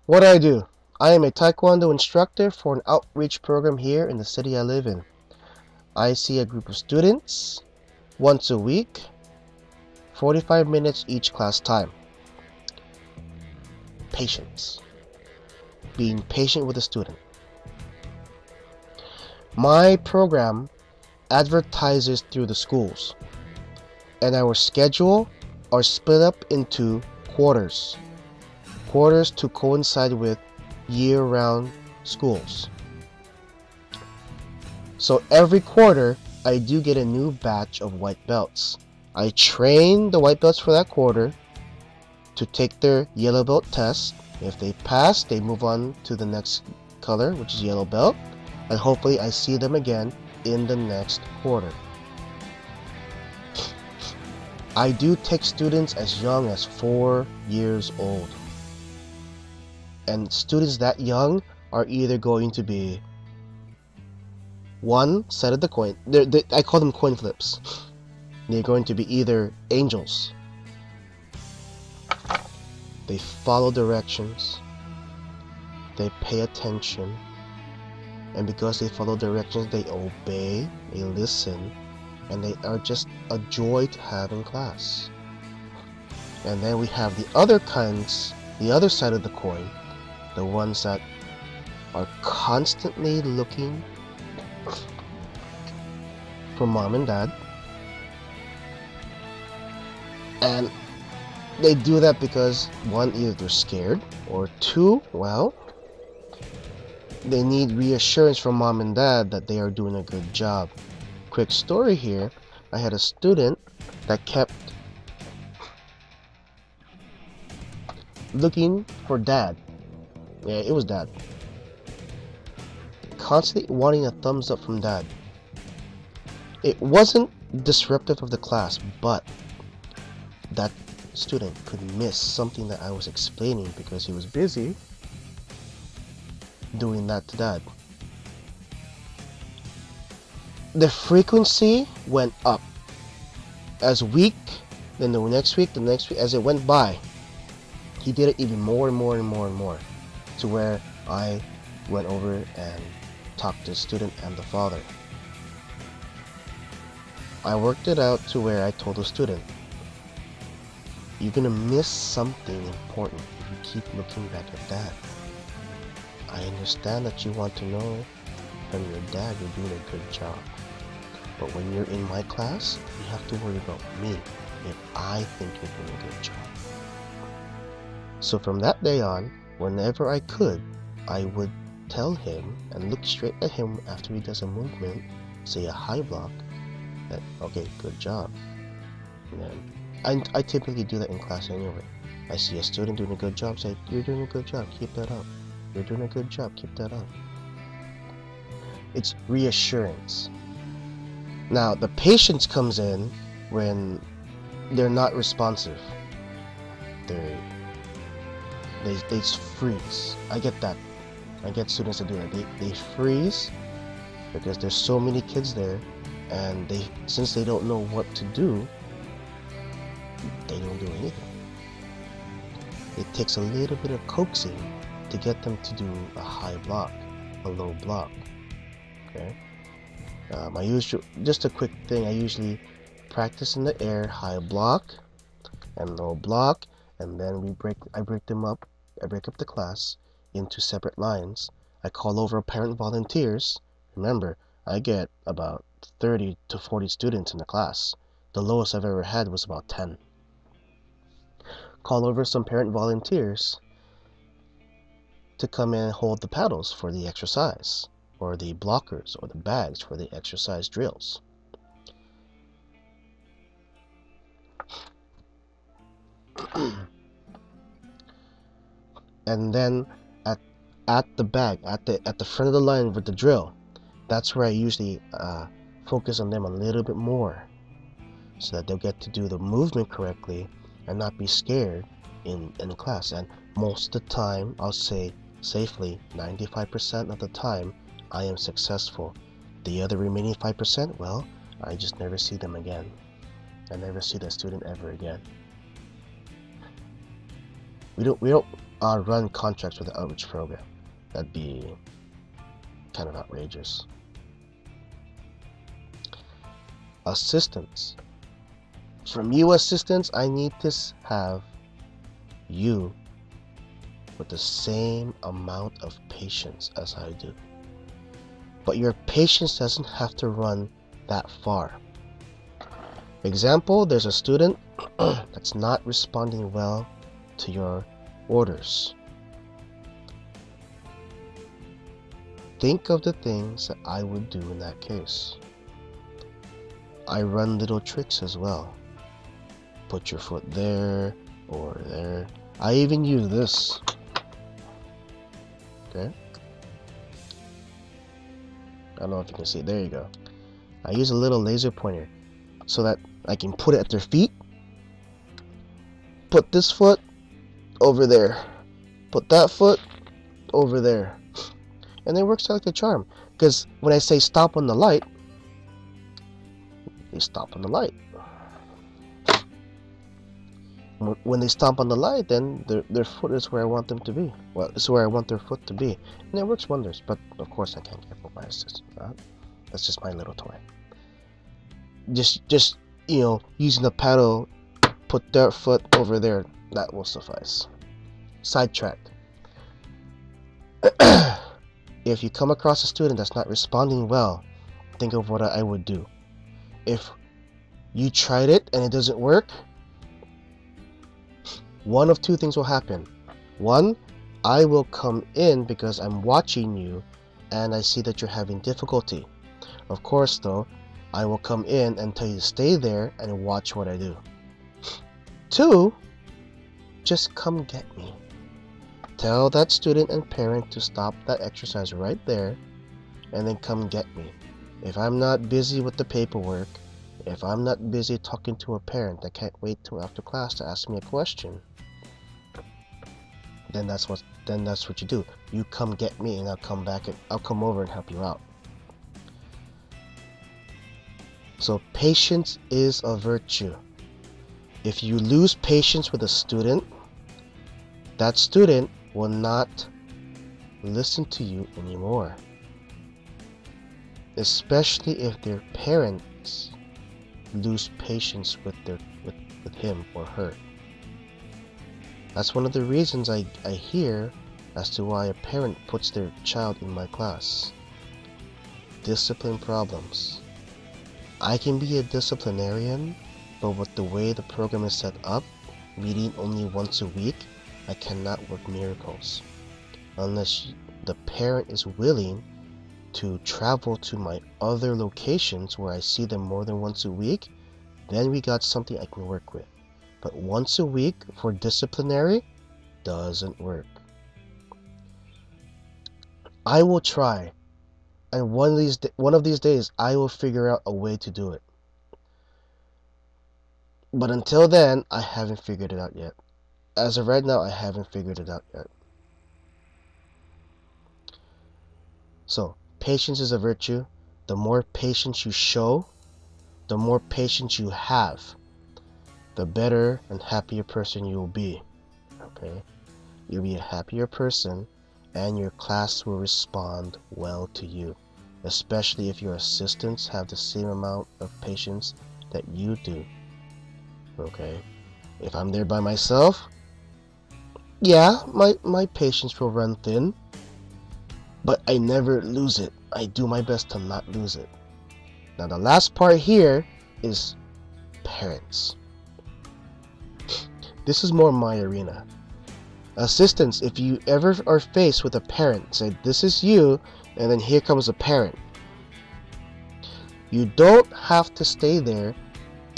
What do I do? I am a Taekwondo instructor for an outreach program here in the city I live in. I see a group of students once a week, 45 minutes each class time. Patience. Being patient with the student. My program advertises through the schools, and our schedule are split up into quarters to coincide with year-round schools. So every quarter I do get a new batch of white belts. I train the white belts for that quarter to take their yellow belt test. If they pass, they move on to the next color, which is yellow belt, and hopefully I see them again in the next quarter. I do take students as young as 4 years old. And students that young are either going to be one side of the coin. I call them coin flips. They're going to be either angels. They follow directions. They pay attention. And because they follow directions, they obey, they listen, and they are just a joy to have in class. And then we have the other kinds, the other side of the coin, the ones that are constantly looking for mom and dad. And they do that because, one, either they're scared, or two, well, they need reassurance from mom and dad that they are doing a good job. Quick story here, I had a student that kept looking for dad. Yeah, it was dad. Constantly wanting a thumbs up from dad. It wasn't disruptive of the class, but that student could miss something that I was explaining because he was busy doing that to dad. The frequency went up. As week, then the next week, as it went by, he did it even more and more and more and more, to where I went over and talked to the student and the father. I worked it out to where I told the student, you're gonna miss something important if you keep looking back at dad. I understand that you want to know from your dad you're doing a good job. But when you're in my class, you have to worry about me if I think you're doing a good job. So from that day on, whenever I could, I would tell him and look straight at him after he does a movement, say a high block, that, okay, good job. And then I typically do that in class anyway. I see a student doing a good job, say, you're doing a good job, keep that up. You're doing a good job, keep that up. It's reassurance. Now, the patience comes in when they're not responsive. They freeze. I get that. I get students that do that. They freeze because there's so many kids there, and since they don't know what to do, they don't do anything. It takes a little bit of coaxing to get them to do a high block, a low block. Okay. Just a quick thing. I usually practice in the air, high block and low block, and then I break them up. I break up the class into separate lines. I call over parent volunteers. Remember, I get about 30 to 40 students in the class. The lowest I've ever had was about 10. Call over some parent volunteers to come in and hold the paddles for the exercise, or the blockers or the bags for the exercise drills. And then at the bag, at the front of the line with the drill, that's where I usually focus on them a little bit more, so that they'll get to do the movement correctly and not be scared in class. And most of the time, I'll say safely, 95% of the time, I am successful. The other remaining 5%, well, I just never see them again. I never see that student ever again. run contracts with the outreach program. That'd be kind of outrageous. Assistants. From you assistants, I need to have you with the same amount of patience as I do. But your patience doesn't have to run that far. Example, there's a student that's not responding well to your orders. Think of the things that I would do in that case. I run little tricks as well. Put your foot there or there. I even use this. Okay? I don't know if you can see it. There you go. I use a little laser pointer so that I can put it at their feet. Put this foot over there. Put that foot over there. And it works out like a charm. Because when I say stop on the light, they stop on the light. When they stomp on the light, then their foot is where I want them to be. Well, it's where I want their foot to be. And it works wonders. But of course I can't get my assistant. That's just my little toy. Just you know, using the paddle, put their foot over there. That will suffice. Sidetracked. If you come across a student that's not responding well, think of what I would do. If you tried it and it doesn't work, one of two things will happen. One, I will come in because I'm watching you and I see that you're having difficulty. Of course though, I will come in and tell you to stay there and watch what I do. Two, just come get me. Tell that student and parent to stop that exercise right there and then come get me. If I'm not busy with the paperwork, if I'm not busy talking to a parent that can't wait till after class to ask me a question, then that's what you do. You come get me and I'll come back and I'll come over and help you out. So patience is a virtue. If you lose patience with a student, that student will not listen to you anymore. Especially if their parents lose patience with him or her. That's one of the reasons I hear as to why a parent puts their child in my class. Discipline problems. I can be a disciplinarian, but with the way the program is set up, meeting only once a week, I cannot work miracles. Unless the parent is willing to travel to my other locations where I see them more than once a week, then we got something I can work with. But once a week for disciplinary doesn't work. I will try, and one of these days I will figure out a way to do it. But until then, I haven't figured it out yet. As of right now, I haven't figured it out yet. So, patience is a virtue. The more patience you show, the more patience you have, the better and happier person you will be. Okay? You'll be a happier person, and your class will respond well to you, especially if your assistants have the same amount of patience that you do. Okay? If I'm there by myself, yeah, my patience will run thin, but I never lose it. I do my best to not lose it. Now the last part here is parents. This is more my arena. Assistants, if you ever are faced with a parent, say this is you, and then here comes a parent. You don't have to stay there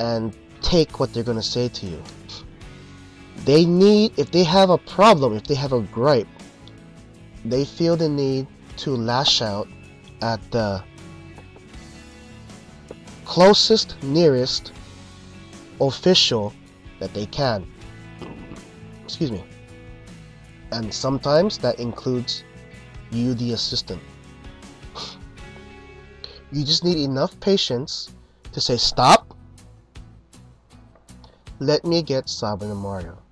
and take what they're going to say to you. They need, if they have a problem, if they have a gripe, they feel the need to lash out at the closest, nearest official that they can. Excuse me. And sometimes that includes you, the assistant. You just need enough patience to say, stop. Let me get Sabin and Mario.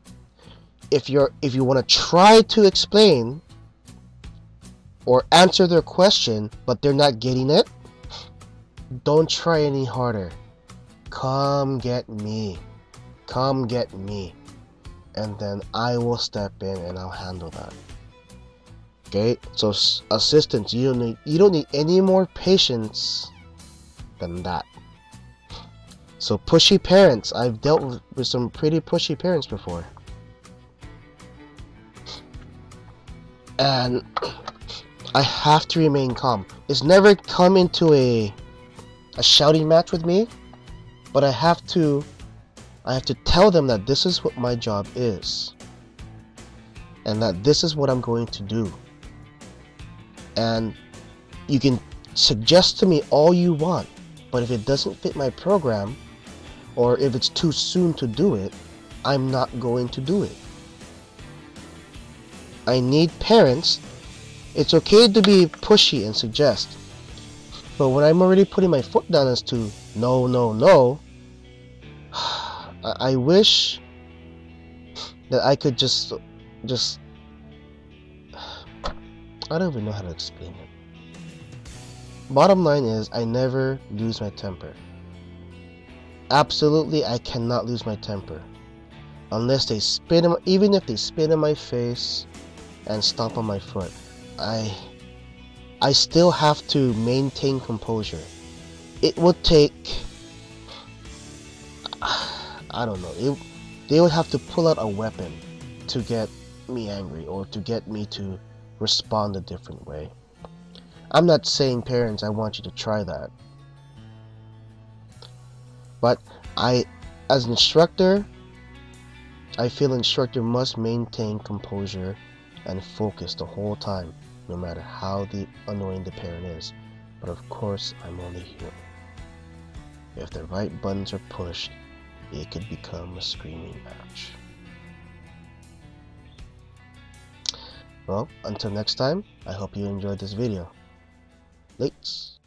if you want to try to explain or answer their question but they're not getting it, don't try any harder. Come get me. Come get me. And then I will step in and I'll handle that. Okay? So assistants, you don't need any more patience than that. So pushy parents, I've dealt with some pretty pushy parents before. And I have to remain calm. It's never come into a shouting match with me, but I have to tell them that this is what my job is, and that this is what I'm going to do. And you can suggest to me all you want, but if it doesn't fit my program, or if it's too soon to do it, I'm not going to do it. I need parents. It's okay to be pushy and suggest, but when I'm already putting my foot down as to no, no, no, I wish that I could just I don't even know how to explain it. Bottom line is, I never lose my temper. Absolutely, I cannot lose my temper unless they spit in, even if they spit in my face and stomp on my foot. I still have to maintain composure. It would take, I don't know, they would have to pull out a weapon to get me angry or to get me to respond a different way. I'm not saying, parents, I want you to try that. But as an instructor, I feel instructor must maintain composure and focus the whole time, no matter how annoying the parent is. But of course, I'm only human. If the right buttons are pushed, it could become a screaming match. Well, until next time, I hope you enjoyed this video. Lates.